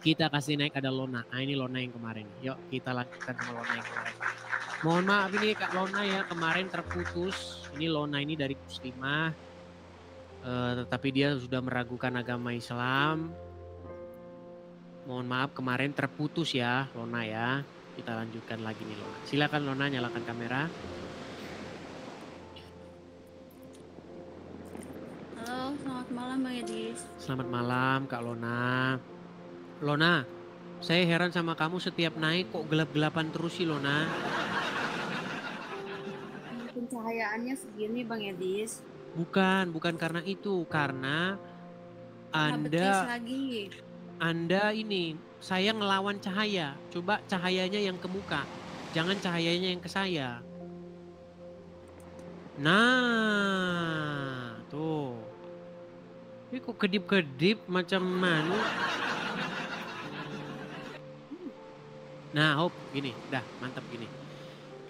Kita kasih naik ada Lona. Nah ini Lona yang kemarin. Yuk kita lanjutkan sama Lona yang kemarin. Mohon maaf ini Kak Lona ya, kemarin terputus. Ini Lona ini dari muslimah. Tetapi dia sudah meragukan agama Islam. Mohon maaf kemarin terputus ya Lona ya. Kita lanjutkan lagi nih Lona. Silakan Lona nyalakan kamera. Halo, selamat malam Bang Edis. Selamat malam Kak Lona. Lona, saya heran sama kamu setiap naik kok gelap-gelapan terus sih Lona. Pencahayaannya segini Bang Edis. Bukan karena itu. Karena Anda ini, saya ngelawan cahaya. Coba cahayanya yang ke muka. Jangan cahayanya yang ke saya. Nah, tuh. Ini kok kedip-kedip macam mana? Nah, hop, gini, dah mantap gini.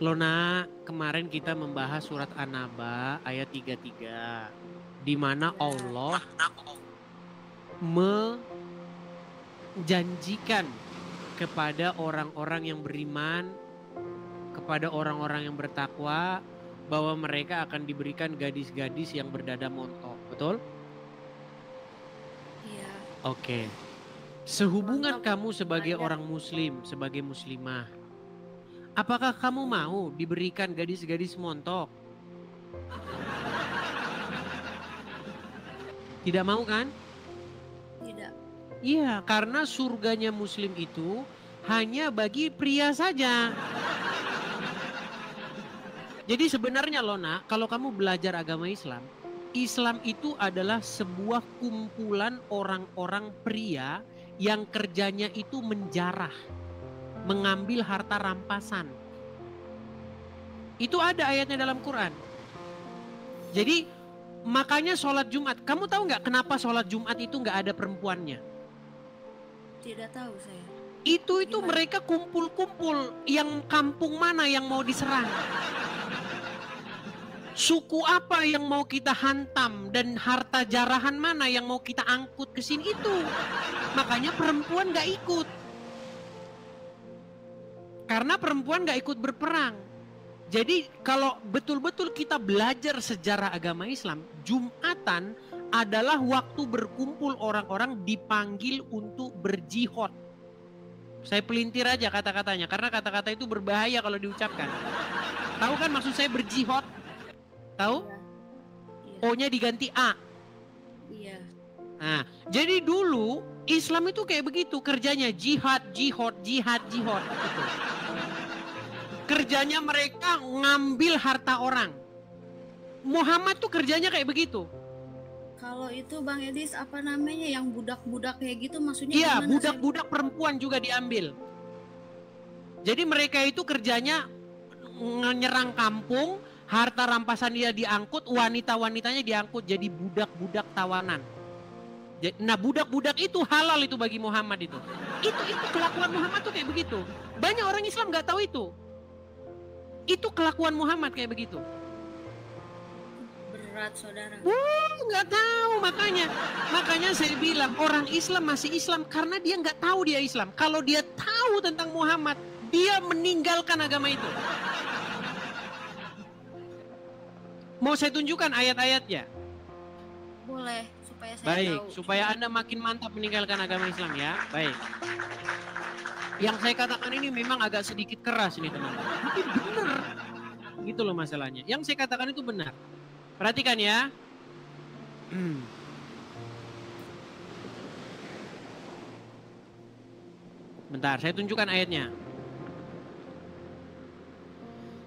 Lona, kemarin kita membahas surat An-Naba ayat 33. Di mana Allah menjanjikan kepada orang-orang yang beriman, kepada orang-orang yang bertakwa, bahwa mereka akan diberikan gadis-gadis yang berdada montok. Betul? Iya. Oke. Sehubungan kamu sebagai orang muslim, sebagai muslimah, apakah kamu mau diberikan gadis-gadis montok? Tidak mau kan? Tidak. Iya, karena surganya muslim itu hanya bagi pria saja. Jadi sebenarnya Lona, kalau kamu belajar agama Islam, Islam itu adalah sebuah kumpulan orang-orang pria yang kerjanya itu menjarah, mengambil harta rampasan. Itu ada ayatnya dalam Quran. Jadi makanya sholat Jumat, kamu tahu nggak kenapa sholat Jumat itu nggak ada perempuannya? Tidak tahu saya. Itu mereka kumpul-kumpul, yang kampung mana yang mau diserang? Suku apa yang mau kita hantam dan harta jarahan mana yang mau kita angkut ke sini itu. Makanya perempuan gak ikut. Karena perempuan gak ikut berperang. Jadi kalau betul-betul kita belajar sejarah agama Islam, Jumatan adalah waktu berkumpul orang-orang dipanggil untuk berjihad. Saya pelintir aja kata-katanya karena kata-kata itu berbahaya kalau diucapkan. Tahu kan maksud saya berjihad? Tahu? Iya. O-nya diganti A. Iya. Nah, jadi dulu Islam itu kayak begitu kerjanya, jihad. Gitu. Kerjanya mereka ngambil harta orang. Muhammad tuh kerjanya kayak begitu. Kalau itu Bang Edis apa namanya yang budak-budak kayak gitu maksudnya? Iya, budak-budak perempuan juga diambil. Jadi mereka itu kerjanya menyerang kampung. Harta rampasan dia diangkut, wanita-wanitanya diangkut jadi budak-budak tawanan. Nah budak-budak itu halal itu bagi Muhammad itu. Itu kelakuan Muhammad tuh kayak begitu. Banyak orang Islam nggak tahu itu. Itu kelakuan Muhammad kayak begitu. Berat saudara. Nggak tahu makanya saya bilang orang Islam masih Islam karena dia nggak tahu dia Islam. Kalau dia tahu tentang Muhammad, dia meninggalkan agama itu. Mau saya tunjukkan ayat-ayatnya? Boleh, supaya saya Baik, tahu. supaya Anda makin mantap meninggalkan agama Islam ya. Baik. Yang saya katakan ini memang agak sedikit keras nih teman-teman. Tapi benar. Gitu loh masalahnya. Yang saya katakan itu benar. Perhatikan ya. Bentar, saya tunjukkan ayatnya.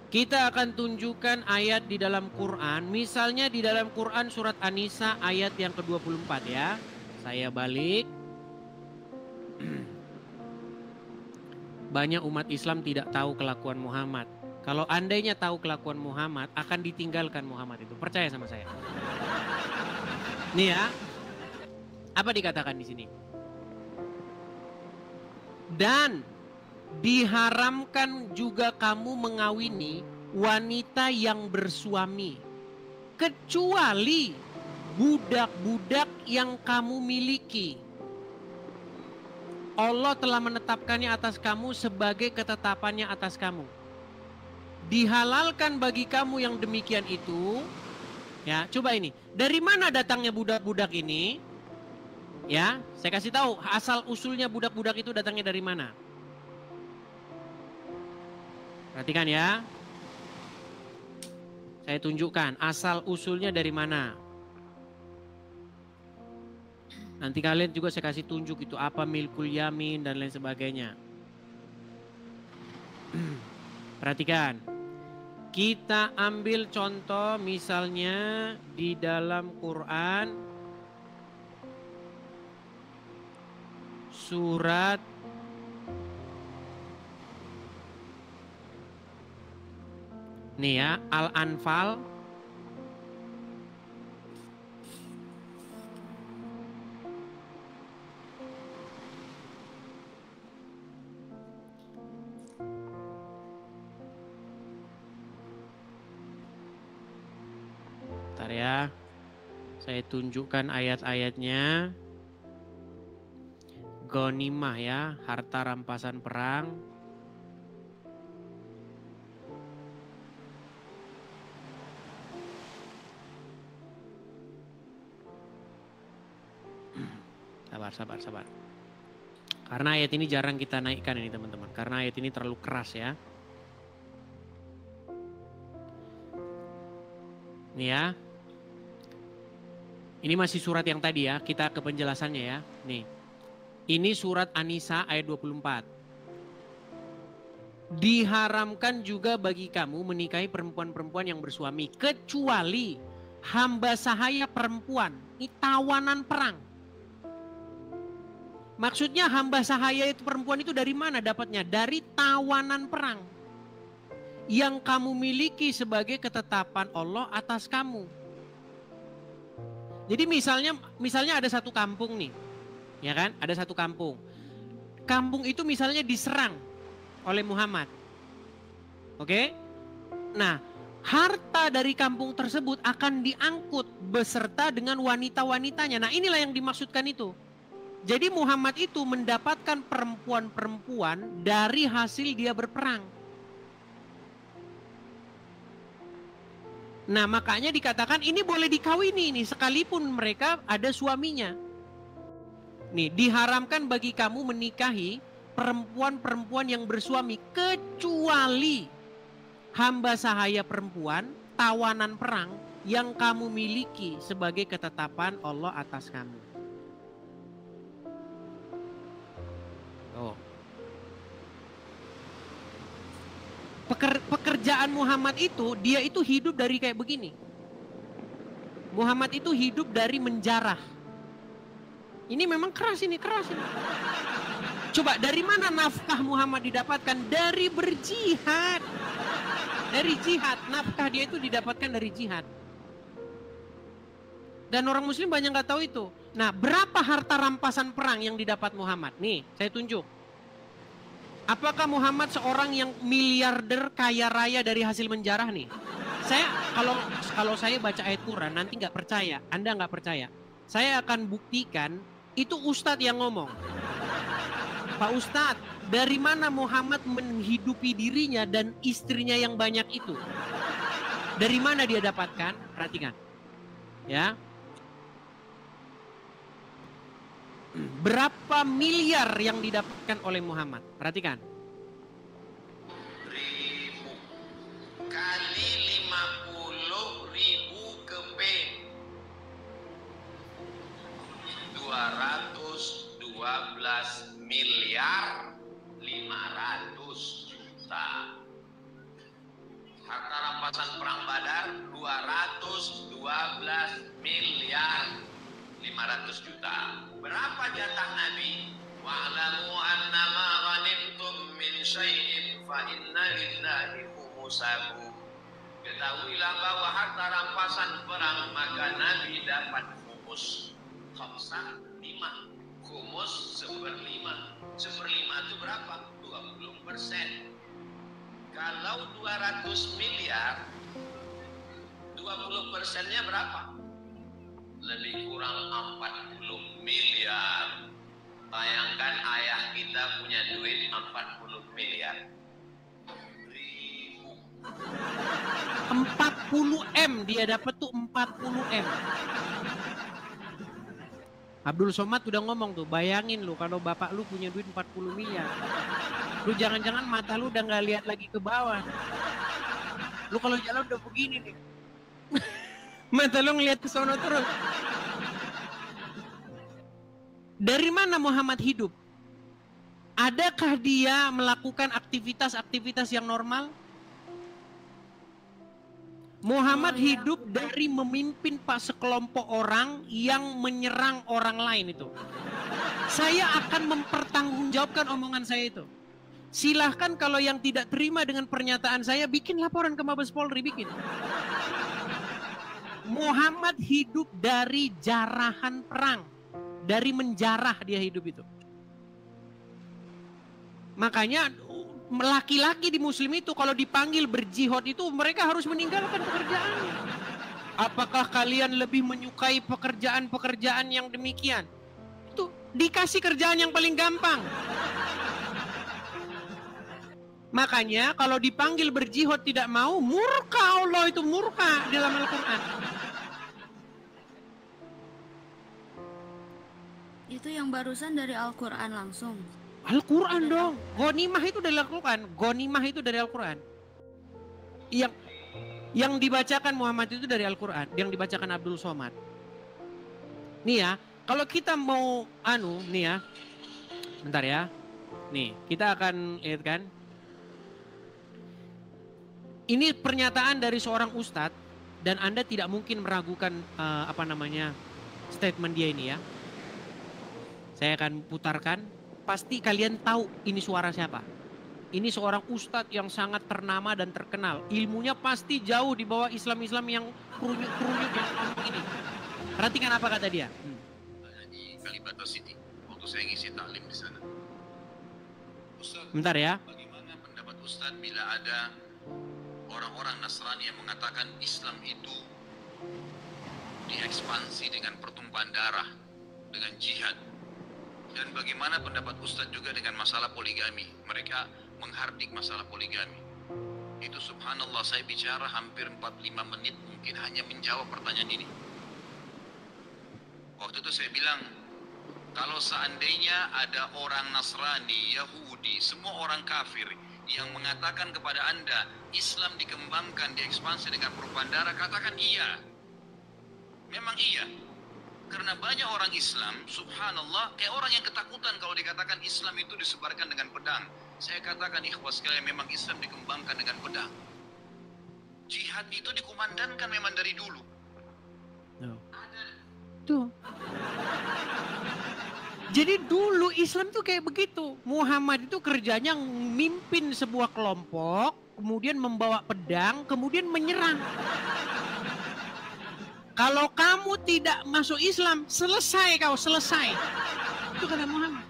Kita akan tunjukkan ayat di dalam Quran. Misalnya di dalam Quran surat An-Nisa ayat yang ke-24 ya. Saya balik. Banyak umat Islam tidak tahu kelakuan Muhammad. Kalau andainya tahu kelakuan Muhammad, akan ditinggalkan Muhammad itu. Percaya sama saya. Nih ya. Apa dikatakan di sini? Dan diharamkan juga kamu mengawini wanita yang bersuami, kecuali budak-budak yang kamu miliki. Allah telah menetapkannya atas kamu sebagai ketetapannya atas kamu. Dihalalkan bagi kamu yang demikian itu. Ya, coba ini. Dari mana datangnya budak-budak ini? Ya, saya kasih tahu asal usulnya budak-budak itu datangnya dari mana. Perhatikan ya. Saya tunjukkan asal usulnya dari mana. Nanti kalian juga saya kasih tunjuk itu apa milkul yamin dan lain sebagainya. Perhatikan. Kita ambil contoh misalnya di dalam Quran surat nih ya, Al-Anfal ya, saya tunjukkan ayat-ayatnya. Ghanimah ya, harta rampasan perang. Sabar. Karena ayat ini jarang kita naikkan ini teman-teman, karena ayat ini terlalu keras ya. Nih ya. Ini masih surat yang tadi ya, kita ke penjelasannya ya. Nih, ini surat An-Nisa ayat 24. Diharamkan juga bagi kamu menikahi perempuan-perempuan yang bersuami, kecuali hamba sahaya perempuan, ini tawanan perang. Maksudnya hamba sahaya itu perempuan itu dari mana dapatnya? Dari tawanan perang. Yang kamu miliki sebagai ketetapan Allah atas kamu. Jadi misalnya ada satu kampung nih, ya kan? Ada satu kampung. Kampung itu misalnya diserang oleh Muhammad. Oke? Nah, harta dari kampung tersebut akan diangkut beserta dengan wanita-wanitanya. Nah, inilah yang dimaksudkan itu. Jadi Muhammad itu mendapatkan perempuan-perempuan dari hasil dia berperang. Nah, makanya dikatakan ini boleh dikawini nih sekalipun mereka ada suaminya. Nih, diharamkan bagi kamu menikahi perempuan-perempuan yang bersuami kecuali hamba sahaya perempuan, tawanan perang yang kamu miliki sebagai ketetapan Allah atas kamu. Oh. Pekerjaan Muhammad itu, dia itu hidup dari kayak begini. Muhammad itu hidup dari menjarah. Ini memang keras ini. Coba dari mana nafkah Muhammad didapatkan? Dari berjihad. Dari jihad, nafkah dia itu didapatkan dari jihad. Dan orang muslim banyak gak tahu itu. Nah, berapa harta rampasan perang yang didapat Muhammad? Nih, saya tunjuk. Apakah Muhammad seorang yang miliarder kaya raya dari hasil menjarah nih? Saya kalau saya baca ayat Quran nanti nggak percaya, Anda nggak percaya. Saya akan buktikan itu Ustadz yang ngomong. Pak Ustadz, dari mana Muhammad menghidupi dirinya dan istrinya yang banyak itu? Dari mana dia dapatkan? Perhatikan, ya. Berapa miliar yang didapatkan oleh Muhammad? Perhatikan. 1000 kali 50.000 keping 212 miliar 500 juta. Harta rampasan perang Badar 212 miliar 500 juta. Berapa jatah Nabi? Wa'lamu annama ghanimtum min syai'in fa inna lillahi khumusahu. Ketahuilah bahwa harta rampasan perang maka Nabi dapat khumus. Khamsah 5. Khumus 1/5. 1/5 itu berapa? 20%. Kalau 200 miliar 20%-nya berapa? Lebih kurang 40 miliar. Bayangkan ayah kita punya duit 40 miliar. 40 M dia dapat tuh 40 M. Abdul Somad udah ngomong tuh, bayangin lu kalau bapak lu punya duit 40 miliar. Lu jangan-jangan mata lu udah nggak lihat lagi ke bawah. Lu kalau jalan udah begini nih. Mata lu ngeliat ke sono terus. Dari mana Muhammad hidup? Adakah dia melakukan aktivitas-aktivitas yang normal? Muhammad hidup dari memimpin sekelompok orang yang menyerang orang lain itu. Saya akan mempertanggungjawabkan omongan saya itu. Silahkan kalau yang tidak terima dengan pernyataan saya, bikin laporan ke Mabes Polri, bikin. Muhammad hidup dari jarahan perang. Dari menjarah dia hidup itu. Makanya laki-laki di muslim itu kalau dipanggil berjihad itu mereka harus meninggalkan pekerjaannya. Apakah kalian lebih menyukai pekerjaan-pekerjaan yang demikian? Itu dikasih kerjaan yang paling gampang. Makanya kalau dipanggil berjihad tidak mau, murka Allah, itu murka dalam Al-Quran. Itu yang barusan dari Al-Quran langsung. Al-Quran dong. Ghanimah itu dari Al-Quran. Ghanimah itu dari Al-Quran. Yang dibacakan Muhammad itu dari Al-Quran. Yang dibacakan Abdul Somad. Nih ya, kalau kita mau nih ya. Bentar ya. Nih, kita akan lihat kan. Ini pernyataan dari seorang ustadz dan Anda tidak mungkin meragukan statement dia ini ya. Saya akan putarkan, pasti kalian tahu ini suara siapa. Ini seorang ustadz yang sangat ternama dan terkenal. Ilmunya pasti jauh di bawah Islam-Islam yang kerunyuk-kerunyuk yang ngomong ini. Perhatikan apa kata dia. Di Kalibata City, waktu saya ngisi taklim di sana. Ustadz, bentar ya. Bagaimana pendapat Ustadz bila ada orang-orang Nasrani yang mengatakan Islam itu diekspansi dengan pertumpahan darah, dengan jihad? Dan bagaimana pendapat Ustadz juga dengan masalah poligami? Mereka menghardik masalah poligami. Itu subhanallah, saya bicara hampir 45 menit mungkin hanya menjawab pertanyaan ini. Waktu itu saya bilang, kalau seandainya ada orang Nasrani, Yahudi, semua orang kafir yang mengatakan kepada Anda Islam dikembangkan, diekspansi dengan perubahan darah, katakan iya. Memang iya. Karena banyak orang Islam, subhanallah, kayak orang yang ketakutan kalau dikatakan Islam itu disebarkan dengan pedang. Saya katakan ikhwas sekalian, memang Islam dikembangkan dengan pedang. Jihad itu dikumandangkan memang dari dulu. Tuh. Jadi dulu Islam tuh kayak begitu. Muhammad itu kerjanya memimpin sebuah kelompok, kemudian membawa pedang, kemudian menyerang. Kalau kamu tidak masuk Islam, selesai kau, selesai. Itu kata Muhammad.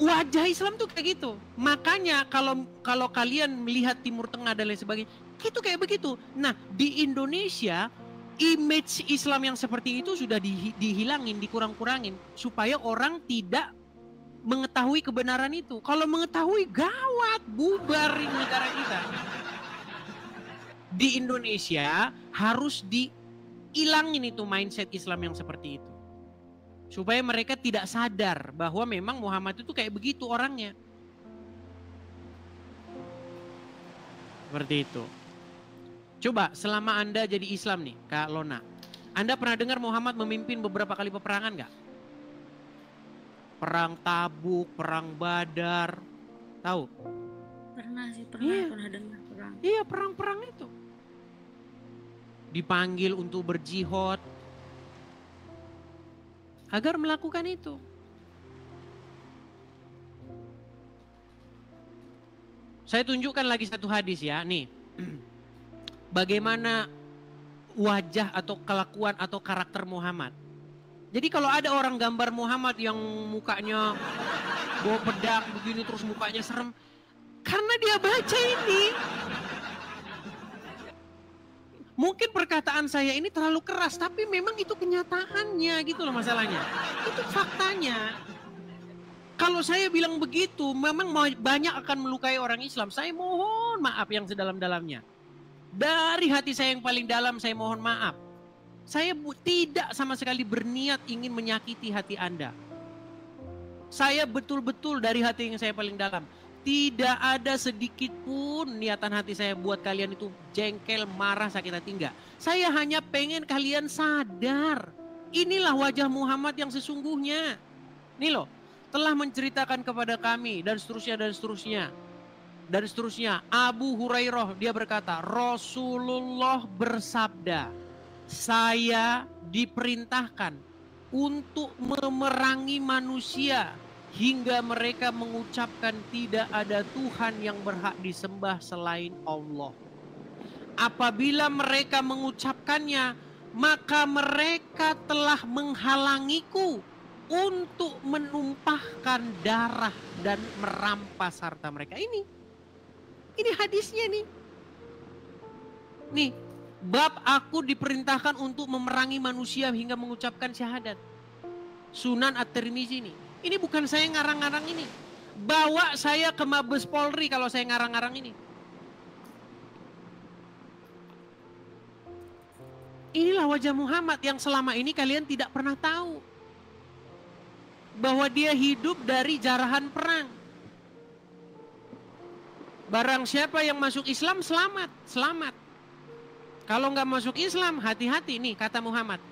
Wajah Islam tuh kayak gitu. Makanya kalau kalian melihat Timur Tengah dan lain sebagainya, itu kayak begitu. Nah, di Indonesia, image Islam yang seperti itu sudah dihilangin, dikurang-kurangin. Supaya orang tidak mengetahui kebenaran itu. Kalau mengetahui, gawat, bubar negara kita. Di Indonesia harus dihilangin itu mindset Islam yang seperti itu. Supaya mereka tidak sadar bahwa memang Muhammad itu kayak begitu orangnya. Seperti itu. Coba selama Anda jadi Islam nih, Kak Lona. Anda pernah dengar Muhammad memimpin beberapa kali peperangan gak? Perang Tabuk, Perang Badar. Tahu? Pernah sih, pernah dengar perang. Iya, perang-perang itu. Dipanggil untuk berjihad agar melakukan itu. Saya tunjukkan lagi satu hadis ya, nih. Bagaimana wajah atau kelakuan atau karakter Muhammad. Jadi kalau ada orang gambar Muhammad yang mukanya bawa pedang begini terus mukanya serem, karena dia baca ini. Mungkin perkataan saya ini terlalu keras, tapi memang itu kenyataannya gitu loh masalahnya. Itu faktanya. Kalau saya bilang begitu, memang banyak akan melukai orang Islam. Saya mohon maaf yang sedalam-dalamnya. Dari hati saya yang paling dalam, saya mohon maaf. Saya tidak sama sekali berniat ingin menyakiti hati Anda. Saya betul-betul dari hati yang saya paling dalam. Tidak ada sedikit pun niatan hati saya buat kalian itu jengkel, marah, sakit hati, enggak. Saya hanya pengen kalian sadar. Inilah wajah Muhammad yang sesungguhnya. Nih loh, telah menceritakan kepada kami dan seterusnya dan seterusnya. Dan seterusnya, Abu Hurairah dia berkata, Rasulullah bersabda, saya diperintahkan untuk memerangi manusia hingga mereka mengucapkan tidak ada Tuhan yang berhak disembah selain Allah. Apabila mereka mengucapkannya, maka mereka telah menghalangiku untuk menumpahkan darah dan merampas harta mereka. Ini hadisnya nih. Nih, bab aku diperintahkan untuk memerangi manusia hingga mengucapkan syahadat. Sunan At-Tirmizi ini. Ini bukan saya ngarang-ngarang ini. Bawa saya ke Mabes Polri kalau saya ngarang-ngarang ini. Inilah wajah Muhammad yang selama ini kalian tidak pernah tahu. Bahwa dia hidup dari jarahan perang. Barang siapa yang masuk Islam selamat, selamat. Kalau nggak masuk Islam, hati-hati nih kata Muhammad.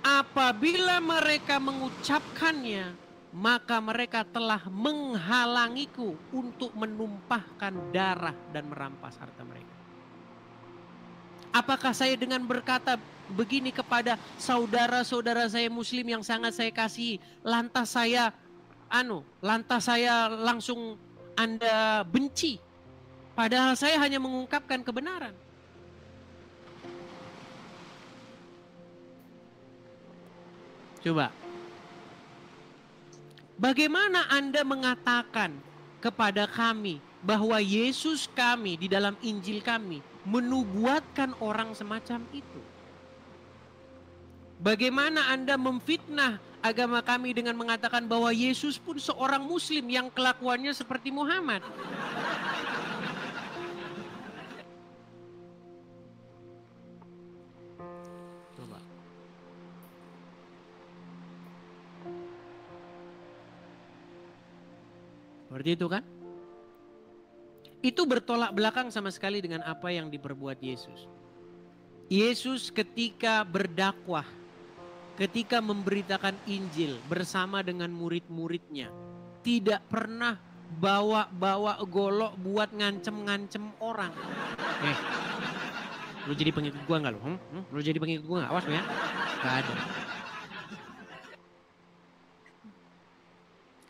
Apabila mereka mengucapkannya, maka mereka telah menghalangiku untuk menumpahkan darah dan merampas harta mereka. Apakah saya dengan berkata begini kepada saudara-saudara saya muslim yang sangat saya kasihi, lantas saya langsung Anda benci? Padahal saya hanya mengungkapkan kebenaran. Coba. Bagaimana Anda mengatakan kepada kami bahwa Yesus kami di dalam Injil kami menubuatkan orang semacam itu? Bagaimana Anda memfitnah agama kami dengan mengatakan bahwa Yesus pun seorang muslim yang kelakuannya seperti Muhammad? Seperti itu kan? Itu bertolak belakang sama sekali dengan apa yang diperbuat Yesus. Yesus ketika berdakwah, ketika memberitakan Injil bersama dengan murid-muridnya, tidak pernah bawa golok buat ngancem-ngancem orang. Lu jadi pengikut gua nggak lu? Lu jadi pengikut gua nggak? Awas lu ya. Gak ada.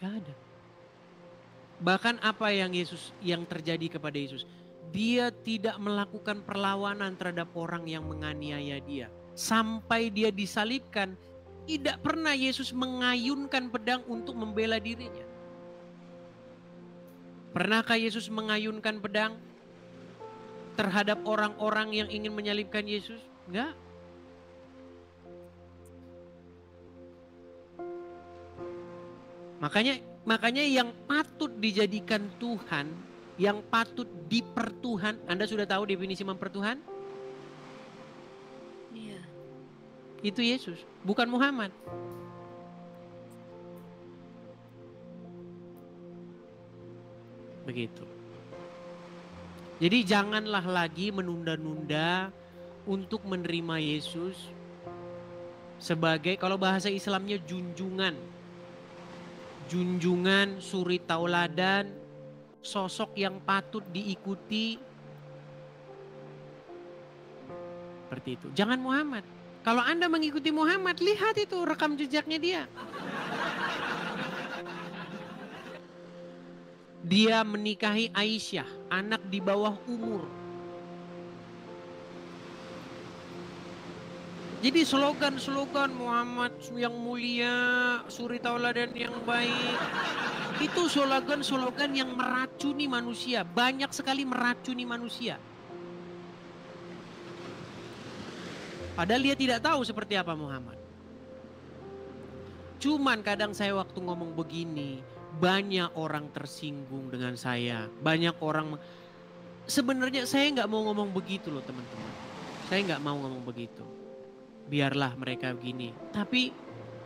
Gak ada. Bahkan apa yang terjadi kepada Yesus? Dia tidak melakukan perlawanan terhadap orang yang menganiaya dia. Sampai dia disalibkan, tidak pernah Yesus mengayunkan pedang untuk membela dirinya. Pernahkah Yesus mengayunkan pedang terhadap orang-orang yang ingin menyalibkan Yesus? Enggak. Makanya yang patut dijadikan Tuhan, yang patut dipertuhan, Anda sudah tahu definisi mempertuhan? Iya. Itu Yesus, bukan Muhammad. Begitu. Jadi janganlah lagi menunda-nunda untuk menerima Yesus sebagai, kalau bahasa Islamnya, junjungan, suri tauladan, sosok yang patut diikuti. Seperti itu. Jangan Muhammad. Kalau Anda mengikuti Muhammad, lihat itu rekam jejaknya dia. Dia menikahi Aisyah, anak di bawah umur. Jadi slogan-slogan Muhammad yang mulia, suri tauladan yang baik, itu slogan-slogan yang meracuni manusia. Banyak sekali meracuni manusia. Padahal dia tidak tahu seperti apa Muhammad. Cuman kadang saya waktu ngomong begini, banyak orang tersinggung dengan saya. Banyak orang, sebenarnya saya nggak mau ngomong begitu loh teman-teman. Saya nggak mau ngomong begitu. Biarlah mereka begini. Tapi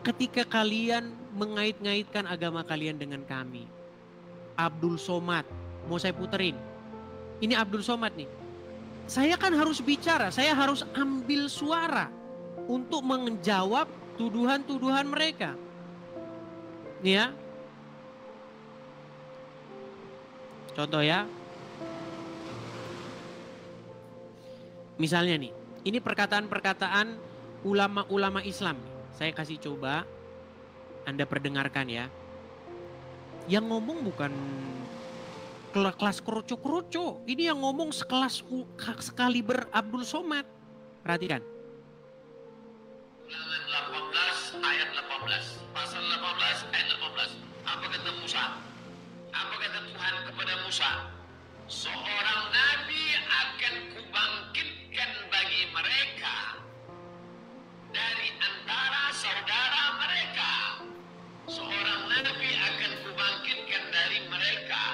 ketika kalian mengait-ngaitkan agama kalian dengan kami. Abdul Somad, mau saya puterin. Ini Abdul Somad nih. Saya kan harus bicara, saya harus ambil suara untuk menjawab tuduhan-tuduhan mereka. Nih ya. Contoh ya. Misalnya nih, ini perkataan-perkataan ulama-ulama Islam. Saya kasih coba, Anda perdengarkan ya. Yang ngomong bukan kelas kroco-kroco. Ini yang ngomong sekaliber Abdul Somad. Perhatikan. Ulangan 18 ayat 18. Pasal 18 ayat 18. Apa kata Musa? Apa kata Tuhan kepada Musa? Seorang nabi akan kubangkitkan bagi mereka dari antara saudara mereka. Seorang nabi akan kubangkitkan dari mereka,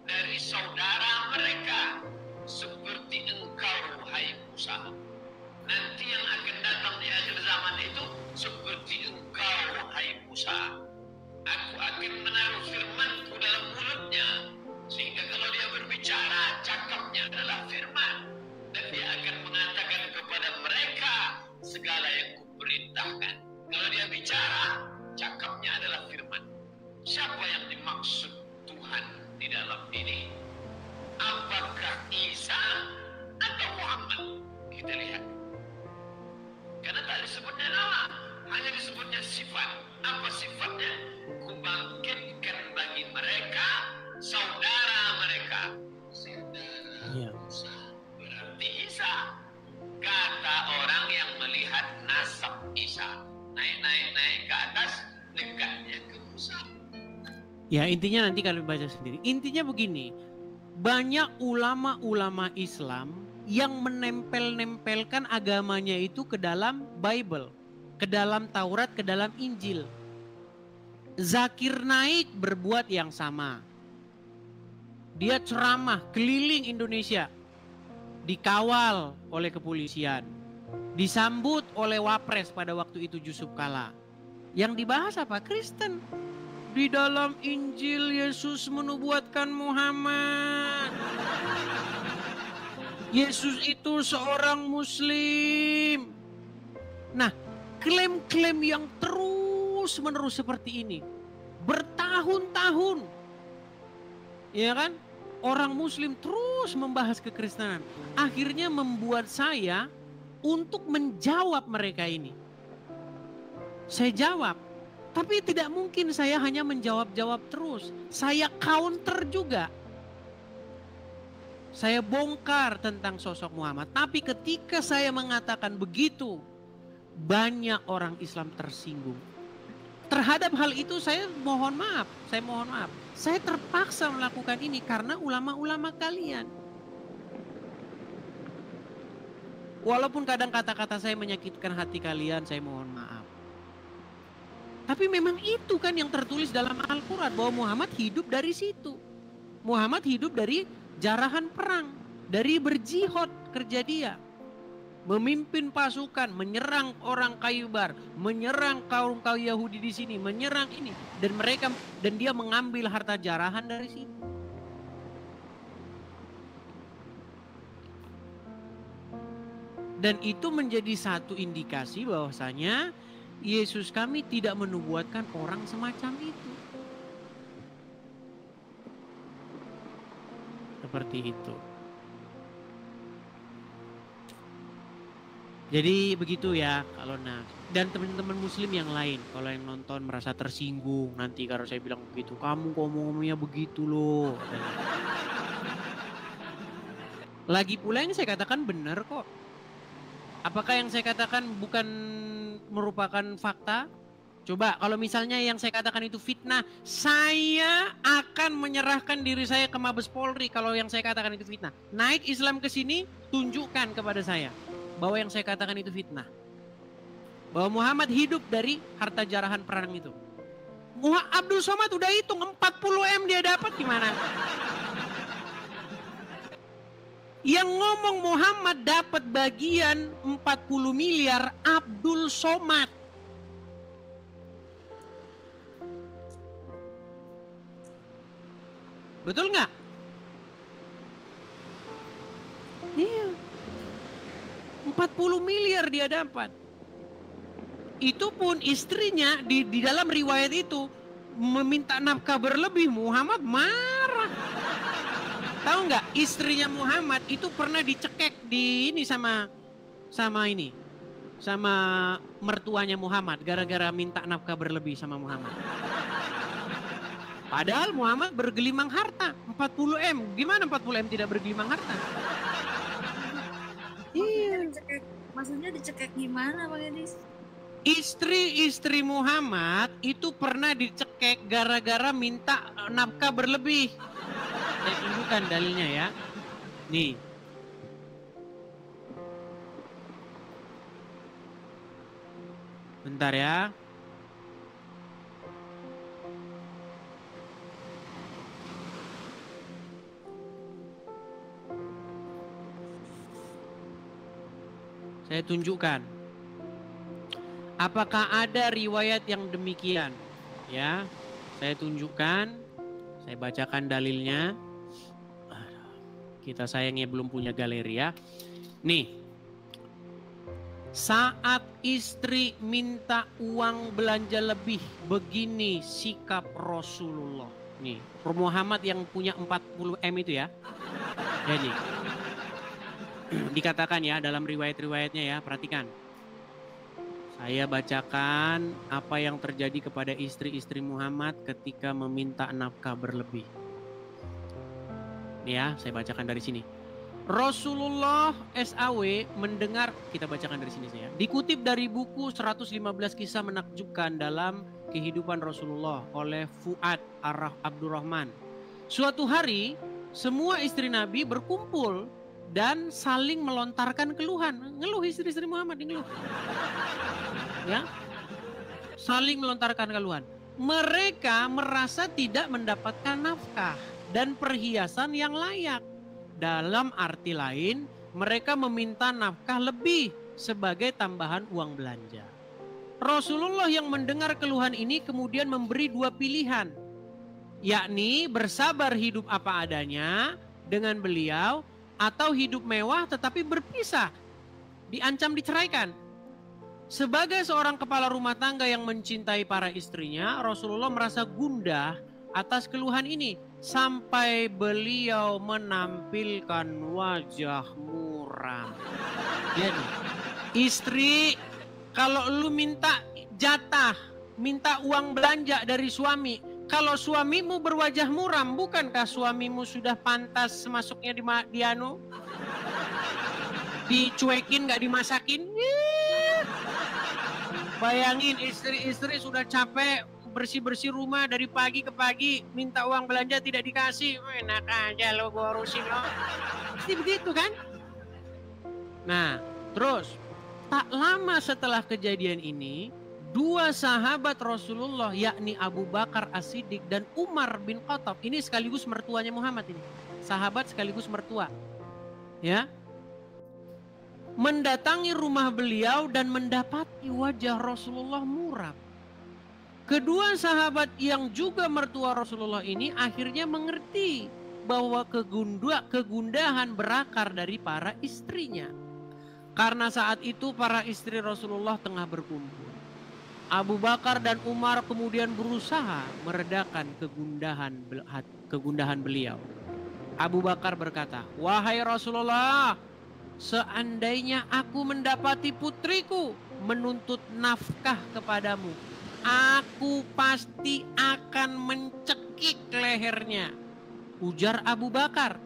dari saudara mereka, seperti engkau, hai Musa. Nanti yang akan datang di akhir zaman itu seperti engkau, hai Musa. Aku akan menaruh firmanku dalam mulutnya, sehingga kalau dia berbicara, cakapnya adalah firman. Dan dia akan mengatakan kepada mereka segala yang kuperintahkan. Kalau dia bicara, cakapnya adalah firman. Siapa yang dimaksud Tuhan di dalam ini? Apakah Isa atau Muhammad? Kita lihat. Karena tak disebutnya nama, hanya disebutnya sifat. Apa sifatnya? Kubangkitkan bagi mereka saudara mereka. Saudara Musa. Berarti Isa. Kata orang yang melihat nasab Isa. Naik ke atas, dekatnya ke Musa. Ya intinya nanti kalian baca sendiri. Intinya begini, banyak ulama-ulama Islam yang menempel-nempelkan agamanya itu ke dalam Bible, ke dalam Taurat, ke dalam Injil. Zakir Naik berbuat yang sama. Dia ceramah keliling Indonesia, dikawal oleh kepolisian, disambut oleh Wapres pada waktu itu Yusuf Kala. Yang dibahas apa? Kristen. Di dalam Injil Yesus menubuatkan Muhammad. Yesus itu seorang Muslim. Nah, klaim-klaim yang terus-menerus seperti ini bertahun-tahun, ya kan? Orang Muslim terus membahas kekristenan. Akhirnya membuat saya untuk menjawab mereka ini. Saya jawab, tapi tidak mungkin saya hanya menjawab-jawab terus. Saya counter juga. Saya bongkar tentang sosok Muhammad. Tapi ketika saya mengatakan begitu, banyak orang Islam tersinggung. Terhadap hal itu saya mohon maaf. Saya terpaksa melakukan ini karena ulama-ulama kalian. Walaupun kadang kata-kata saya menyakitkan hati kalian, saya mohon maaf. Tapi memang itu kan yang tertulis dalam Al-Quran, bahwa Muhammad hidup dari situ. Muhammad hidup dari jarahan perang, dari berjihad kerja dia. Memimpin pasukan, menyerang orang Khaybar, menyerang kaum Yahudi di sini, menyerang ini, dan dia mengambil harta jarahan dari sini. Dan itu menjadi satu indikasi bahwasanya Yesus kami tidak menubuatkan orang semacam itu. Seperti itu. Jadi begitu ya kalau dan teman-teman Muslim yang lain, kalau yang nonton merasa tersinggung nanti kalau saya bilang begitu, kamu ngomongnya begitu loh. Lagi pula yang saya katakan benar kok. Apakah yang saya katakan bukan merupakan fakta? Coba kalau misalnya yang saya katakan itu fitnah, saya akan menyerahkan diri saya ke Mabes Polri kalau yang saya katakan itu fitnah. Naik Islam ke sini, tunjukkan kepada saya. bahwa yang saya katakan itu fitnah. Bahwa Muhammad hidup dari harta jarahan perang itu. Abdul Somad udah hitung 40 M dia dapat gimana? Yang ngomong Muhammad dapat bagian 40 miliar Abdul Somad. Betul nggak? Iya. 40 miliar dia dapat. Itu pun istrinya di dalam riwayat itu meminta nafkah berlebih. Muhammad marah. Tahu nggak? Istrinya Muhammad itu pernah dicekek di ini sama mertuanya Muhammad gara-gara minta nafkah berlebih sama Muhammad. Padahal Muhammad bergelimang harta 40 M. Gimana 40 M tidak bergelimang harta? Iya. Maksudnya dicekek gimana Bang Edis? Istri-istri Muhammad itu pernah dicekek gara-gara minta nafkah berlebih. Saya tunjukkan dalilnya ya. Nih. Bentar ya. Saya tunjukkan. Apakah ada riwayat yang demikian? Ya, saya tunjukkan. Saya bacakan dalilnya. Kita sayangnya belum punya galeri ya. Nih. Saat istri minta uang belanja lebih, begini sikap Rasulullah. Nih, Muhammad yang punya 40 M itu ya. Jadi dikatakan ya dalam riwayat-riwayatnya ya, perhatikan. Saya bacakan apa yang terjadi kepada istri-istri Muhammad ketika meminta nafkah berlebih. Nih ya, saya bacakan dari sini. Rasulullah SAW mendengar, kita bacakan dari sini saya. Dikutip dari buku 115 kisah menakjubkan dalam kehidupan Rasulullah oleh Fuad Abdurrahman. Suatu hari, semua istri Nabi berkumpul dan saling melontarkan keluhan. Ngeluh istri-istri Muhammad, ngeluh. Ya, saling melontarkan keluhan. Mereka merasa tidak mendapatkan nafkah dan perhiasan yang layak. Dalam arti lain, mereka meminta nafkah lebih sebagai tambahan uang belanja. Rasulullah yang mendengar keluhan ini kemudian memberi dua pilihan, yakni bersabar hidup apa adanya dengan beliau atau hidup mewah tetapi berpisah, diancam diceraikan. Sebagai seorang kepala rumah tangga yang mencintai para istrinya, Rasulullah merasa gundah atas keluhan ini sampai beliau menampilkan wajah muram. Jadi, istri kalau lu minta jatah, minta uang belanja dari suami, kalau suamimu berwajah muram, bukankah suamimu sudah pantas masuknya di anu? Dicuekin, gak dimasakin? Bayangin istri-istri sudah capek bersih-bersih rumah dari pagi ke pagi, minta uang belanja tidak dikasih. Enak aja lo, gue urusin lo. Pasti begitu kan? Nah, terus tak lama setelah kejadian ini, dua sahabat Rasulullah yakni Abu Bakar As-Siddiq dan Umar bin Khattab, ini sekaligus mertuanya Muhammad ini. Sahabat sekaligus mertua. Ya. Mendatangi rumah beliau dan mendapati wajah Rasulullah muram. Kedua sahabat yang juga mertua Rasulullah ini akhirnya mengerti bahwa kegundahan berakar dari para istrinya. Karena saat itu para istri Rasulullah tengah berkumpul. Abu Bakar dan Umar kemudian berusaha meredakan kegundahan beliau. Abu Bakar berkata, "Wahai Rasulullah, seandainya aku mendapati putriku menuntut nafkah kepadamu, aku pasti akan mencekik lehernya." Ujar Abu Bakar,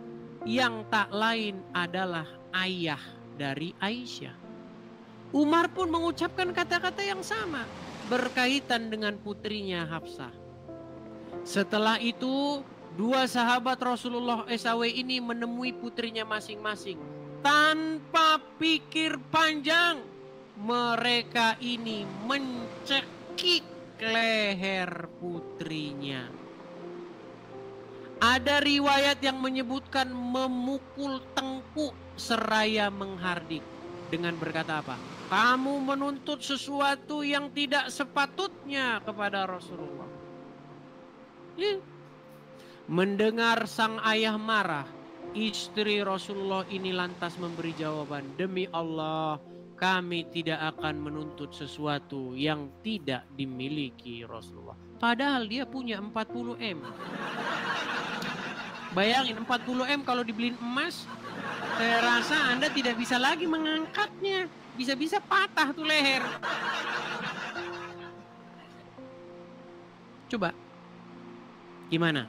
yang tak lain adalah ayah dari Aisyah. Umar pun mengucapkan kata-kata yang sama berkaitan dengan putrinya Hafsah. Setelah itu, dua sahabat Rasulullah SAW ini menemui putrinya masing-masing. tanpa pikir panjang mereka ini mencekik leher putrinya. Ada riwayat yang menyebutkan memukul tengkuk seraya menghardik dengan berkata apa? Kamu menuntut sesuatu yang tidak sepatutnya kepada Rasulullah. Mendengar sang ayah marah, istri Rasulullah ini lantas memberi jawaban, demi Allah, kami tidak akan menuntut sesuatu yang tidak dimiliki Rasulullah. Padahal dia punya 40 M. Bayangin 40 M kalau dibeliin emas, saya rasa Anda tidak bisa lagi mengangkatnya. Bisa-bisa patah tuh leher. Coba. Gimana?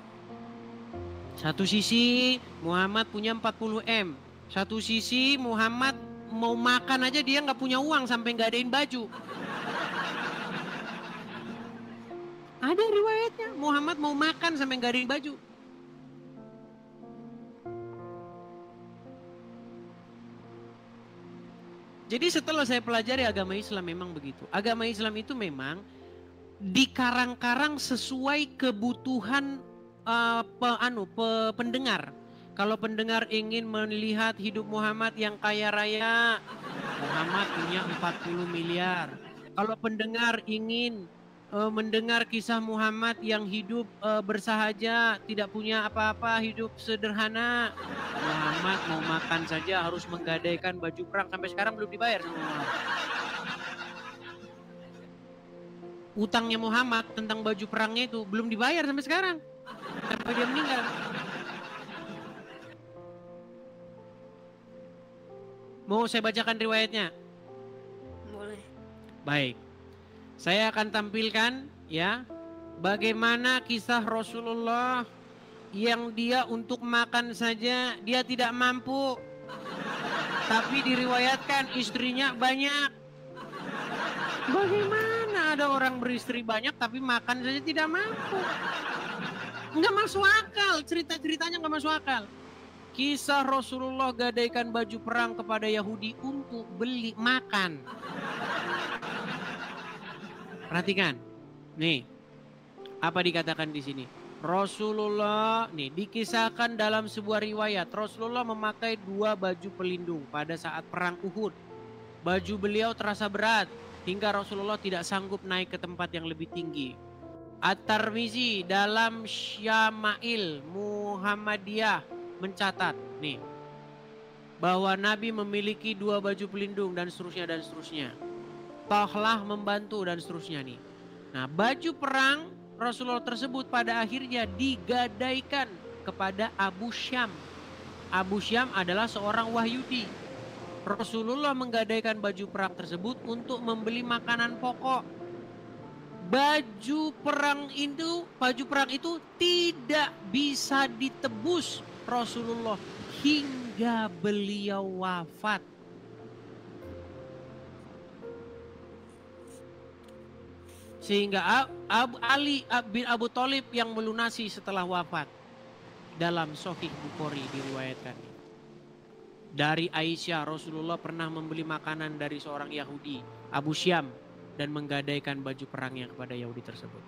Satu sisi Muhammad punya 40 M. Satu sisi Muhammad mau makan aja dia nggak punya uang sampai nggak adain baju. Ada riwayatnya Muhammad mau makan sampai nggak adain baju. Jadi setelah saya pelajari agama Islam memang begitu. Agama Islam itu memang dikarang-karang sesuai kebutuhan pendengar. Kalau pendengar ingin melihat hidup Muhammad yang kaya raya, Muhammad punya 40 miliar. Kalau pendengar ingin mendengar kisah Muhammad yang hidup bersahaja, tidak punya apa-apa, hidup sederhana, Muhammad mau makan saja harus menggadaikan baju perang, sampai sekarang belum dibayar sama Muhammad. Utangnya Muhammad tentang baju perangnya itu belum dibayar sampai sekarang, sampai dia meninggal. Mau saya bacakan riwayatnya? Boleh. Baik. Saya akan tampilkan ya bagaimana kisah Rasulullah yang dia untuk makan saja dia tidak mampu. Tapi diriwayatkan istrinya banyak. Bagaimana ada orang beristri banyak tapi makan saja tidak mampu? Nggak masuk akal, cerita-ceritanya nggak masuk akal. Kisah Rasulullah gadaikan baju perang kepada Yahudi untuk beli makan. Perhatikan, nih apa dikatakan di sini? Rasulullah nih dikisahkan dalam sebuah riwayat Rasulullah memakai 2 baju pelindung pada saat perang Uhud. Baju beliau terasa berat hingga Rasulullah tidak sanggup naik ke tempat yang lebih tinggi. At-Tirmizi dalam Syama'il Muhammadiyah mencatat nih bahwa Nabi memiliki 2 baju pelindung dan seterusnya dan seterusnya. Tohlah membantu dan seterusnya nih. Nah, baju perang Rasulullah tersebut pada akhirnya digadaikan kepada Abu Syam. Abu Syam adalah seorang Wahyudi. Rasulullah menggadaikan baju perang tersebut untuk membeli makanan pokok. Baju perang itu tidak bisa ditebus Rasulullah hingga beliau wafat. Sehingga Ali bin Abu Thalib yang melunasi setelah wafat. Dalam Sahih Bukhari diriwayatkan. Dari Aisyah, Rasulullah pernah membeli makanan dari seorang Yahudi, Abu Syam, dan menggadaikan baju perangnya kepada Yahudi tersebut.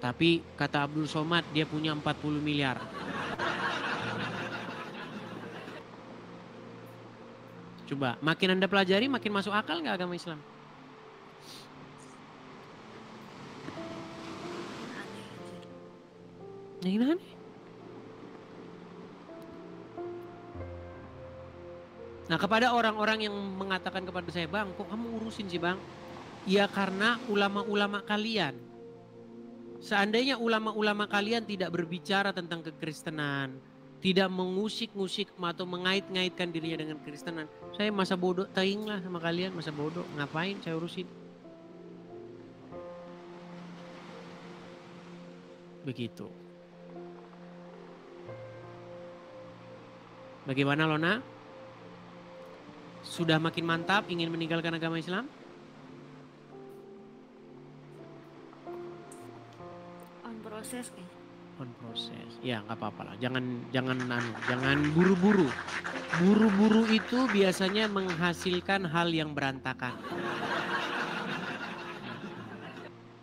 Tapi kata Abdul Somad dia punya 40 miliar. Coba, makin Anda pelajari makin masuk akal nggak agama Islam? Yang aneh. Nah, kepada orang-orang yang mengatakan kepada saya, Bang, kok kamu urusin sih Bang? Ya karena ulama-ulama kalian. Seandainya ulama-ulama kalian tidak berbicara tentang kekristenan, tidak mengusik-ngusik atau mengait-ngaitkan dirinya dengan kekristenan, saya masa bodoh taing lah sama kalian, masa bodoh, ngapain saya urusin? Begitu. Bagaimana Lona? Sudah makin mantap ingin meninggalkan agama Islam? On proses kayaknya. On proses. Ya nggak apa-apa lah. Jangan buru-buru. Buru-buru itu biasanya menghasilkan hal yang berantakan.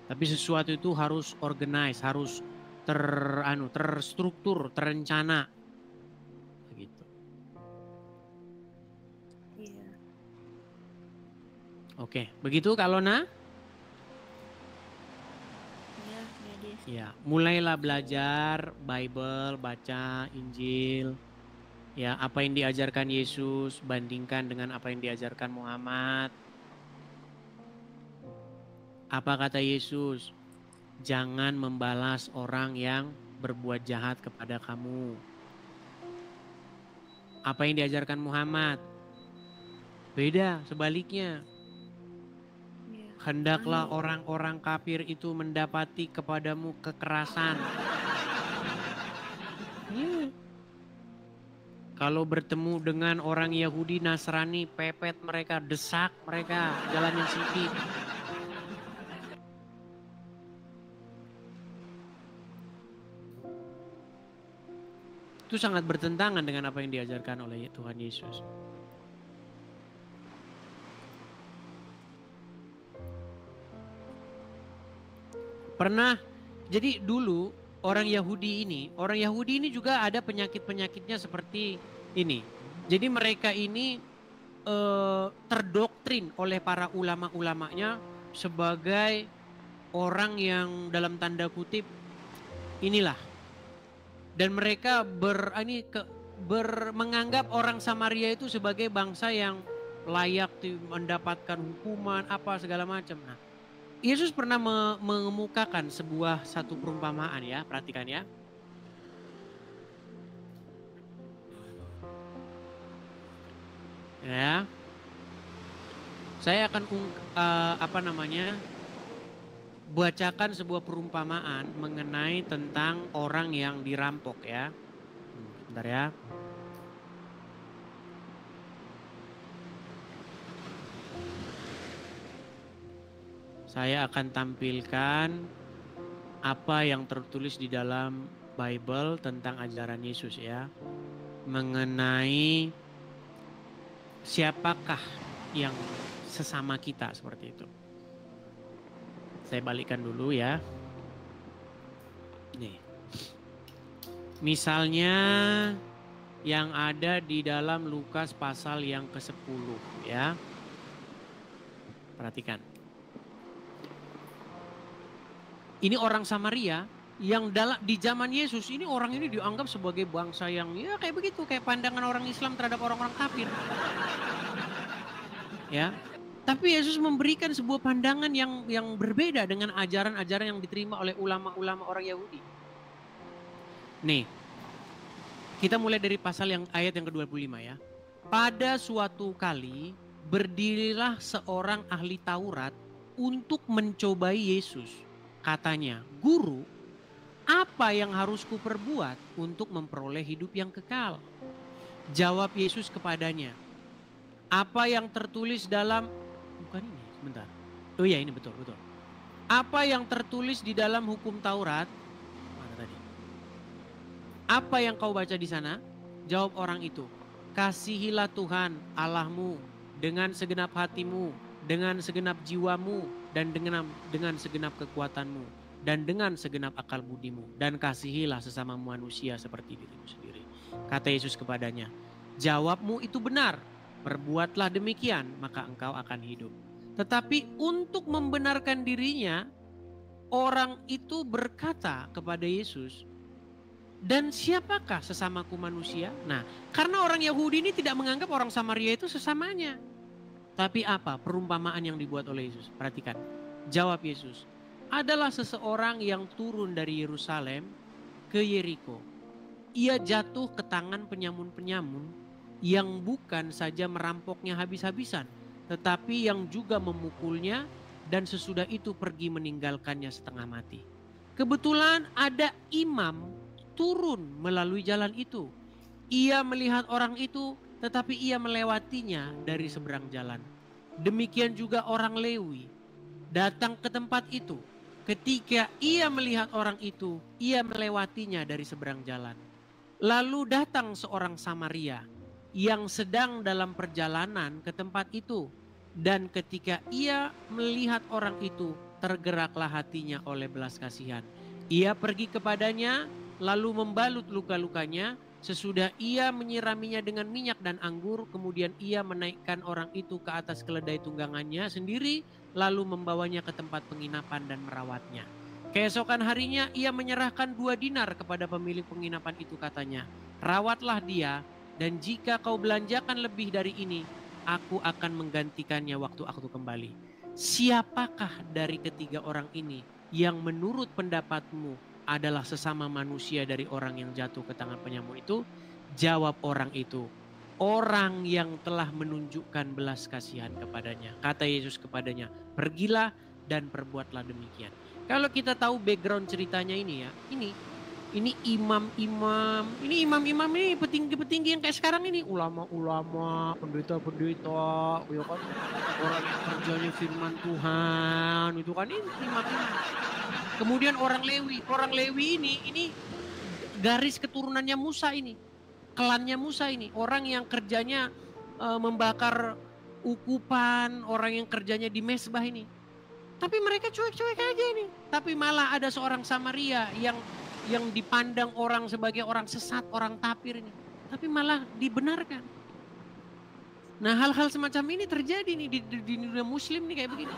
Tapi sesuatu itu harus organize, harus terstruktur, terencana. Begitu. Iya. Oke, begitu Kak Lona? Iya, medis. Ya, mulailah belajar Bible, baca Injil. Ya, apa yang diajarkan Yesus bandingkan dengan apa yang diajarkan Muhammad. Apa kata Yesus? Jangan membalas orang yang berbuat jahat kepada kamu. Apa yang diajarkan Muhammad? Beda, sebaliknya. Iya. Hendaklah orang-orang kafir itu mendapati kepadamu kekerasan. Ya. Kalau bertemu dengan orang Yahudi Nasrani, pepet mereka, desak mereka, jalan yang sempit. Itu sangat bertentangan dengan apa yang diajarkan oleh Tuhan Yesus. Pernah, jadi dulu orang Yahudi ini juga ada penyakit-penyakitnya seperti ini. Jadi mereka ini terdoktrin oleh para ulama-ulamanya sebagai orang yang dalam tanda kutip inilah. Dan mereka menganggap orang Samaria itu sebagai bangsa yang layak mendapatkan hukuman apa segala macam. Nah, Yesus pernah mengemukakan satu perumpamaan ya, perhatikan ya. Ya, saya akan bacakan sebuah perumpamaan mengenai tentang orang yang dirampok ya. Bentar ya. Saya akan tampilkan apa yang tertulis di dalam Bible tentang ajaran Yesus ya. Mengenai siapakah yang sesama kita seperti itu. Saya balikkan dulu ya. Nih. Misalnya yang ada di dalam Lukas pasal yang ke-10 ya. Perhatikan. Ini orang Samaria yang di zaman Yesus ini orang ini dianggap sebagai bangsa yang ya kayak begitu, kayak pandangan orang Islam terhadap orang-orang kafir. Ya. Tapi Yesus memberikan sebuah pandangan yang berbeda dengan ajaran-ajaran yang diterima oleh ulama-ulama orang Yahudi. Nih, kita mulai dari pasal ayat yang ke-25 ya. Pada suatu kali berdirilah seorang ahli Taurat untuk mencobai Yesus. Katanya, Guru, apa yang harus kuperbuat untuk memperoleh hidup yang kekal? Jawab Yesus kepadanya, apa yang tertulis dalam... Bukan ini, sebentar. Oh iya ini betul. Apa yang tertulis di dalam hukum Taurat? Mana tadi? Apa yang kau baca di sana? Jawab orang itu. Kasihilah Tuhan Allahmu dengan segenap hatimu, dengan segenap jiwamu, dan dengan segenap kekuatanmu, dan dengan segenap akal budimu. Dan kasihilah sesama manusia seperti dirimu sendiri. Kata Yesus kepadanya, jawabmu itu benar. Perbuatlah demikian, maka engkau akan hidup. Tetapi untuk membenarkan dirinya, orang itu berkata kepada Yesus, dan siapakah sesamaku manusia? Nah, karena orang Yahudi ini tidak menganggap orang Samaria itu sesamanya. Tapi apa perumpamaan yang dibuat oleh Yesus? Perhatikan, jawab Yesus, adalah seseorang yang turun dari Yerusalem ke Yeriko. Ia jatuh ke tangan penyamun-penyamun yang bukan saja merampoknya habis-habisan, tetapi yang juga memukulnya dan sesudah itu pergi meninggalkannya setengah mati. Kebetulan ada imam turun melalui jalan itu. Ia melihat orang itu, tetapi ia melewatinya dari seberang jalan. Demikian juga orang Lewi datang ke tempat itu. ketika ia melihat orang itu, ia melewatinya dari seberang jalan. Lalu datang seorang Samaria yang sedang dalam perjalanan ke tempat itu. Dan ketika ia melihat orang itu, tergeraklah hatinya oleh belas kasihan. Ia pergi kepadanya, lalu membalut luka-lukanya. Sesudah ia menyiraminya dengan minyak dan anggur, kemudian ia menaikkan orang itu ke atas keledai tunggangannya sendiri, lalu membawanya ke tempat penginapan dan merawatnya. Keesokan harinya ia menyerahkan 2 dinar kepada pemilik penginapan itu, katanya, rawatlah dia, dan jika kau belanjakan lebih dari ini, aku akan menggantikannya waktu aku kembali. Siapakah dari ketiga orang ini yang menurut pendapatmu adalah sesama manusia dari orang yang jatuh ke tangan penyamun itu? Jawab orang itu, orang yang telah menunjukkan belas kasihan kepadanya. Kata Yesus kepadanya, pergilah dan perbuatlah demikian. Kalau kita tahu background ceritanya ini ya, ini imam-imam, ini petinggi-petinggi yang kayak sekarang ini, ulama-ulama, pendeta-pendeta, ya kan, orang yang kerjanya firman Tuhan, itu kan ini imam-imam. Kemudian orang Lewi ini garis keturunannya Musa ini, klannya Musa ini, orang yang kerjanya membakar ukupan, orang yang kerjanya di mesbah ini. Tapi mereka cuek-cuek aja ini. Tapi malah ada seorang Samaria yang dipandang orang sebagai orang sesat, orang tapir ini. Tapi malah dibenarkan. Nah, hal-hal semacam ini terjadi nih di dunia muslim nih kayak begini.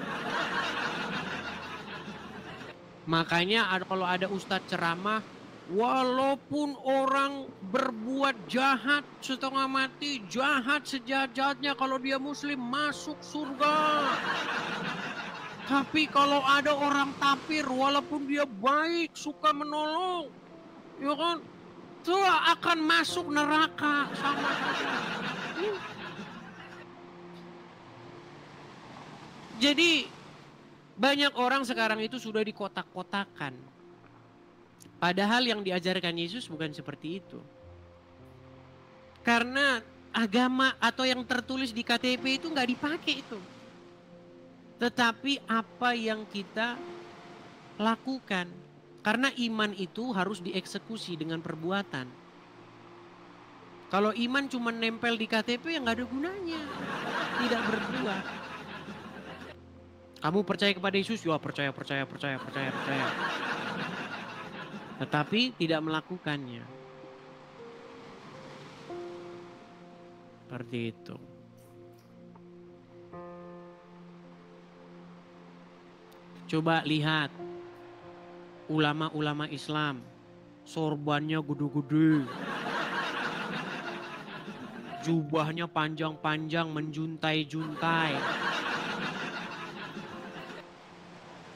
Makanya kalau ada ustadz ceramah, walaupun orang berbuat jahat setengah mati, jahat sejahat-jahatnya, kalau dia muslim masuk surga. Tapi kalau ada orang tapir, walaupun dia baik, suka menolong, ya kan, itu akan masuk neraka sama saja. Jadi banyak orang sekarang itu sudah dikotak-kotakan. Padahal yang diajarkan Yesus bukan seperti itu. Karena agama atau yang tertulis di KTP itu nggak dipakai itu. Tetapi apa yang kita lakukan. Karena iman itu harus dieksekusi dengan perbuatan. Kalau iman cuma nempel di KTP ya nggak ada gunanya. Tidak berbuah. Kamu percaya kepada Yesus? Ya percaya. Tetapi tidak melakukannya. Seperti itu. Coba lihat ulama-ulama Islam, sorbannya gede-gede, jubahnya panjang-panjang menjuntai-juntai.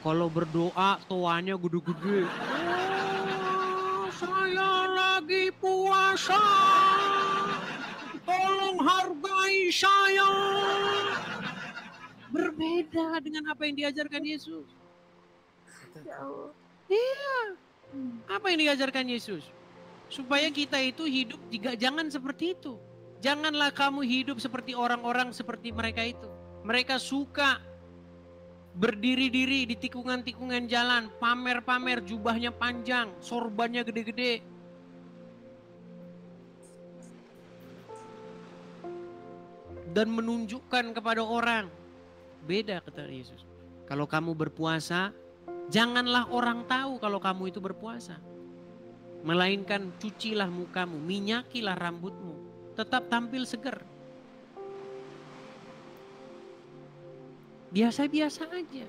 Kalau berdoa toanya gede-gede. Oh, saya lagi puasa, tolong hargai saya. Berbeda dengan apa yang diajarkan Yesus. Iya. Apa yang diajarkan Yesus? Supaya kita itu hidup jangan seperti itu. Janganlah kamu hidup seperti orang-orang seperti mereka itu. Mereka suka berdiri-diri di tikungan-tikungan jalan, pamer-pamer, jubahnya panjang, sorbannya gede-gede. Dan menunjukkan kepada orang. Beda kata Yesus. Kalau kamu berpuasa, janganlah orang tahu kalau kamu itu berpuasa. Melainkan cucilah mukamu, minyakilah rambutmu. Tetap tampil segar. Biasa-biasa aja.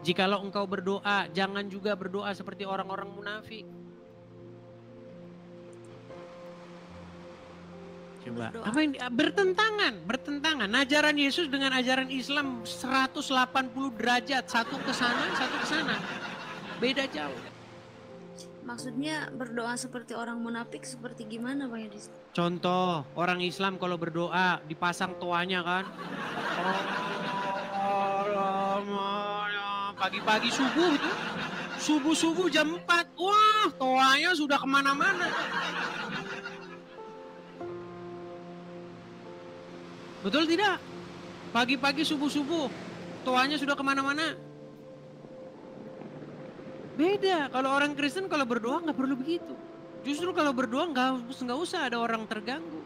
Jikalau engkau berdoa, jangan juga berdoa seperti orang-orang munafik. Coba, apa yang bertentangan. Ajaran Yesus dengan ajaran Islam 180 derajat, satu ke sana. Beda jauh. Maksudnya berdoa seperti orang munafik seperti gimana Bang Yedis? Contoh, orang Islam kalau berdoa dipasang toanya kan. Pagi-pagi subuh itu. Subuh jam 4. Wah, toanya sudah kemana-mana. Betul tidak? Pagi-pagi subuh-subuh, toanya sudah kemana-mana. Beda. Kalau orang Kristen kalau berdoa nggak perlu begitu. Justru kalau berdoa nggak usah ada orang terganggu.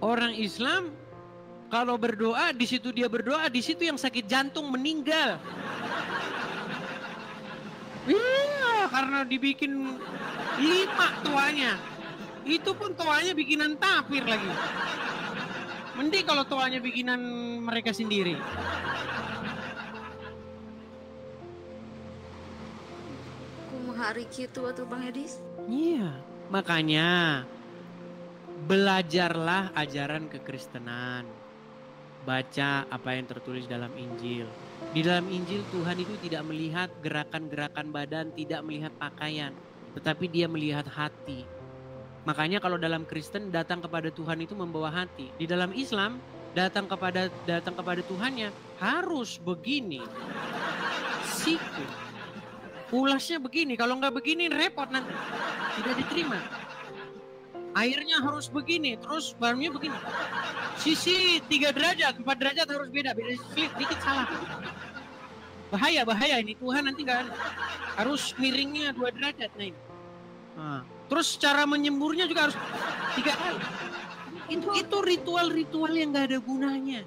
Orang Islam kalau berdoa, di situ dia berdoa, di situ yang sakit jantung meninggal. Iya, karena dibikin 5 toanya. Itu pun toanya bikinan tapir lagi. Mending kalau toanya bikinan mereka sendiri. Kumaha gitu tuh Bang Edis. Iya, makanya belajarlah ajaran kekristenan. Baca apa yang tertulis dalam Injil. Di dalam Injil Tuhan itu tidak melihat gerakan-gerakan badan, tidak melihat pakaian, tetapi dia melihat hati. Makanya kalau dalam Kristen datang kepada Tuhan itu membawa hati. Di dalam Islam datang kepada Tuhannya harus begini. Siku. Ulasnya begini, kalau nggak begini repot nanti. Tidak diterima. Airnya harus begini, terus barunya begini. Sisi 3 derajat, 4 derajat harus beda sedikit salah. Bahaya ini Tuhan nanti nggak harus miringnya 2 derajat nih. Nah, terus cara menyemburnya juga harus 3 kali. Itu ritual-ritual yang nggak ada gunanya.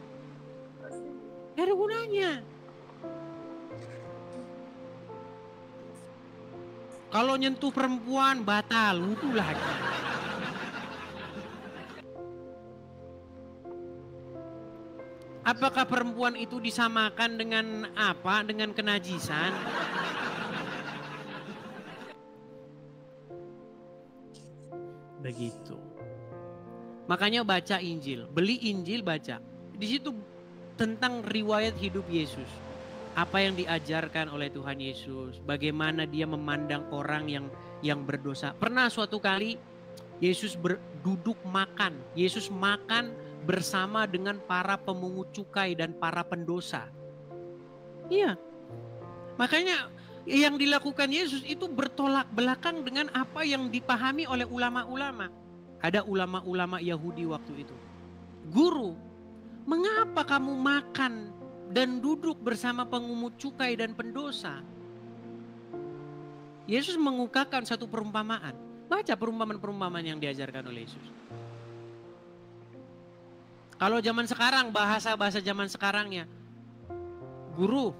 Nggak ada gunanya. Kalau nyentuh perempuan batal, wudhu lagi. Apakah perempuan itu disamakan dengan apa? Dengan kenajisan? Begitu. Makanya baca Injil, beli Injil baca. Di situ tentang riwayat hidup Yesus. Apa yang diajarkan oleh Tuhan Yesus, bagaimana dia memandang orang yang berdosa. Pernah suatu kali Yesus duduk makan. Yesus makan bersama dengan para pemungut cukai dan para pendosa. Iya. Makanya yang dilakukan Yesus itu bertolak belakang dengan apa yang dipahami oleh ulama-ulama. Ada ulama-ulama Yahudi waktu itu. Guru, mengapa kamu makan dan duduk bersama pemungut cukai dan pendosa? Yesus mengungkapkan satu perumpamaan. Baca perumpamaan-perumpamaan yang diajarkan oleh Yesus. Kalau zaman sekarang, bahasa zaman sekarangnya. Guru,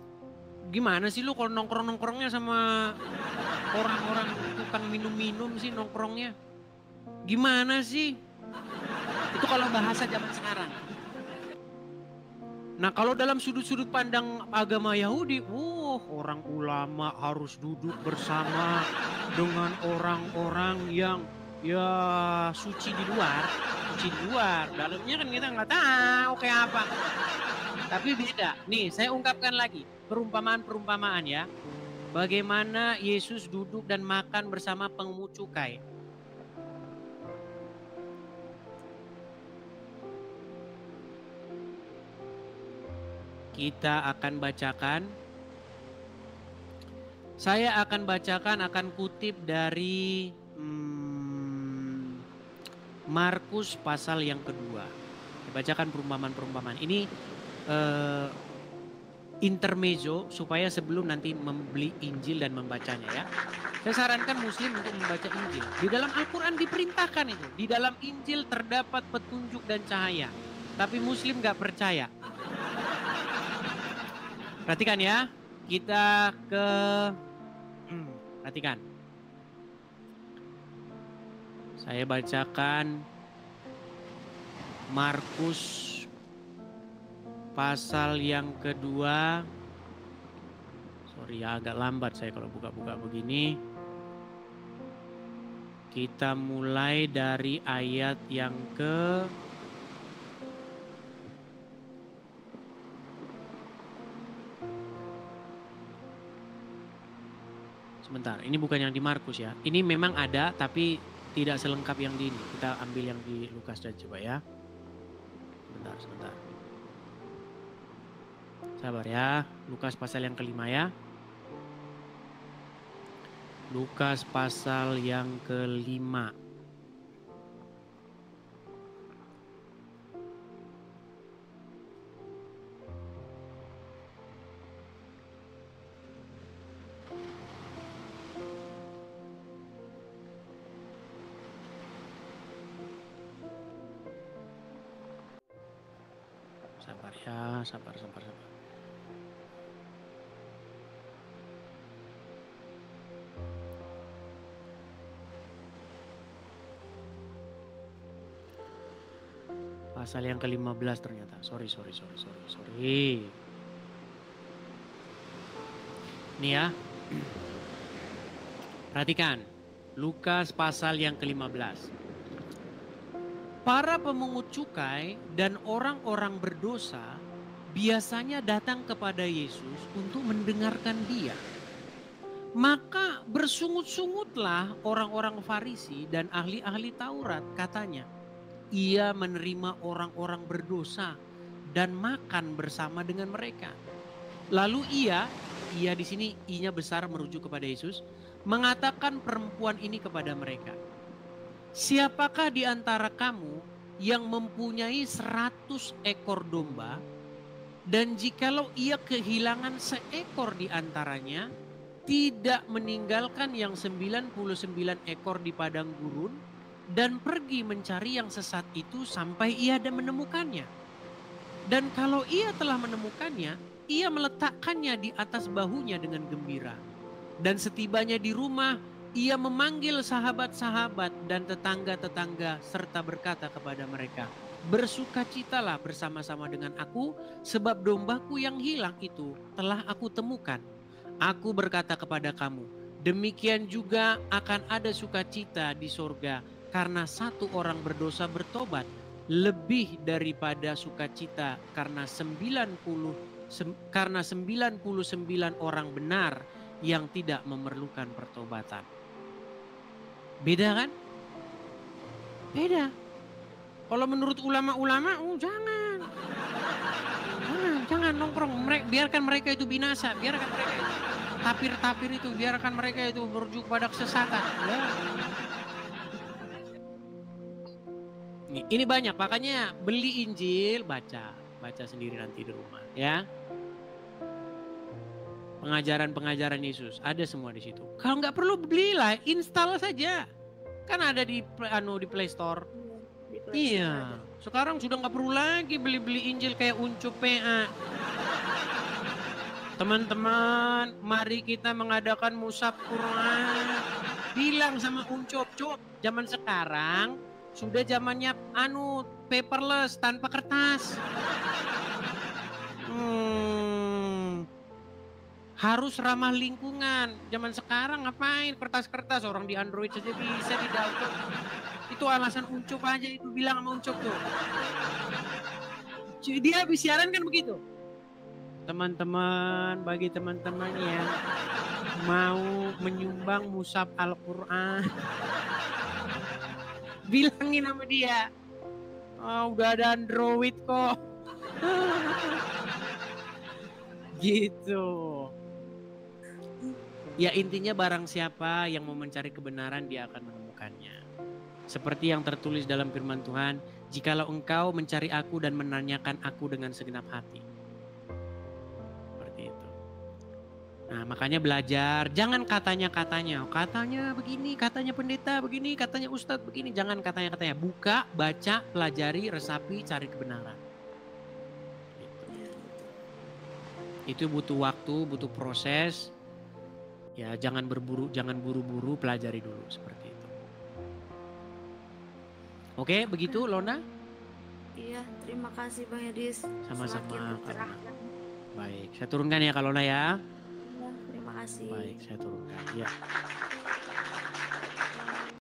gimana sih lu kalau nongkrong-nongkrongnya sama orang-orang tukang minum-minum sih nongkrongnya? Gimana sih? Itu kalau bahasa zaman sekarang. Nah kalau dalam sudut-sudut pandang agama Yahudi, orang ulama harus duduk bersama dengan orang-orang yang suci di luar. Dalamnya kan kita nggak tahu kayak apa. Tapi beda. Nih saya ungkapkan lagi perumpamaan ya. Bagaimana Yesus duduk dan makan bersama pemungut cukai. Kita akan bacakan. Saya akan bacakan, akan kutip dari Markus pasal yang kedua. Bacakan perumpamaan-perumpamaan. Ini intermezzo supaya sebelum nanti membeli Injil dan membacanya ya. Saya sarankan Muslim untuk membaca Injil. Di dalam Al-Quran diperintahkan itu. Di dalam Injil terdapat petunjuk dan cahaya. Tapi Muslim gak percaya. Perhatikan ya. Kita ke... perhatikan. Saya bacakan Markus pasal yang kedua. Sorry ya agak lambat saya kalau buka-buka begini. Kita mulai dari ayat yang ke sebentar, ini bukan yang di Markus ya. Ini memang ada tapi tidak selengkap yang di ini. Kita ambil yang di Lukas dan coba ya. Sebentar. Sabar ya. Lukas pasal yang kelima ya. Lukas pasal yang kelima. Sabar ya, sabar. Pasal yang ke-15 ternyata. Sorry. Nih ya. Perhatikan. Lukas pasal yang ke-15. Para pemungut cukai dan orang-orang berdosa biasanya datang kepada Yesus untuk mendengarkan dia. Maka bersungut-sungutlah orang-orang Farisi dan ahli-ahli Taurat, katanya, ia menerima orang-orang berdosa dan makan bersama dengan mereka. Lalu ia di sini i-nya besar merujuk kepada Yesus, mengatakan perempuan ini kepada mereka. Siapakah di antara kamu yang mempunyai 100 ekor domba dan jikalau ia kehilangan seekor di antaranya, tidak meninggalkan yang 99 ekor di padang gurun dan pergi mencari yang sesat itu sampai ia menemukannya. Dan kalau ia telah menemukannya, ia meletakkannya di atas bahunya dengan gembira. Dan setibanya di rumah, ia memanggil sahabat-sahabat dan tetangga-tetangga serta berkata kepada mereka, bersukacitalah bersama-sama dengan aku sebab dombaku yang hilang itu telah aku temukan. Aku berkata kepada kamu, demikian juga akan ada sukacita di sorga karena satu orang berdosa bertobat lebih daripada sukacita karena 99 orang benar yang tidak memerlukan pertobatan. Beda kan? Beda. Kalau menurut ulama-ulama, jangan nongkrong. Biarkan mereka itu binasa. Biarkan mereka itu tapir-tapir itu. Biarkan mereka itu merujuk pada kesesatan. Ya. Ini banyak, makanya beli Injil, baca sendiri nanti di rumah, ya. Pengajaran Yesus ada semua di situ. Kalau nggak perlu belilah, install saja. Kan ada di Play Store. Iya, sekarang sudah nggak perlu lagi beli Injil kayak Uncup PA. Teman-teman, mari kita mengadakan musab Quran. Bilang sama Uncup, zaman sekarang sudah zamannya paperless, tanpa kertas. Harus ramah lingkungan. Zaman sekarang ngapain kertas-kertas, orang di Android saja bisa di-download. Itu alasan Uncup aja, itu bilang sama Uncup tuh. Dia habis siaran kan begitu. Teman-teman, bagi teman-teman yang mau menyumbang mushaf Al-Quran, bilangin sama dia, udah ada Android kok. Gitu. Ya intinya barang siapa yang mau mencari kebenaran dia akan menemukannya. Seperti yang tertulis dalam firman Tuhan, jikalau engkau mencari aku dan menanyakan aku dengan segenap hati. Seperti itu. Nah makanya belajar, jangan katanya begini, katanya pendeta begini, katanya ustadz begini. Jangan katanya, buka, baca, pelajari, resapi, cari kebenaran. Itu butuh waktu, butuh proses. Ya jangan buru-buru, pelajari dulu seperti itu. Oke, begitu Lona? Iya, terima kasih Bang Edis. Sama-sama. Baik, saya turunkan ya Kak Lona ya. Iya, terima kasih. Baik, saya turunkan. Ya.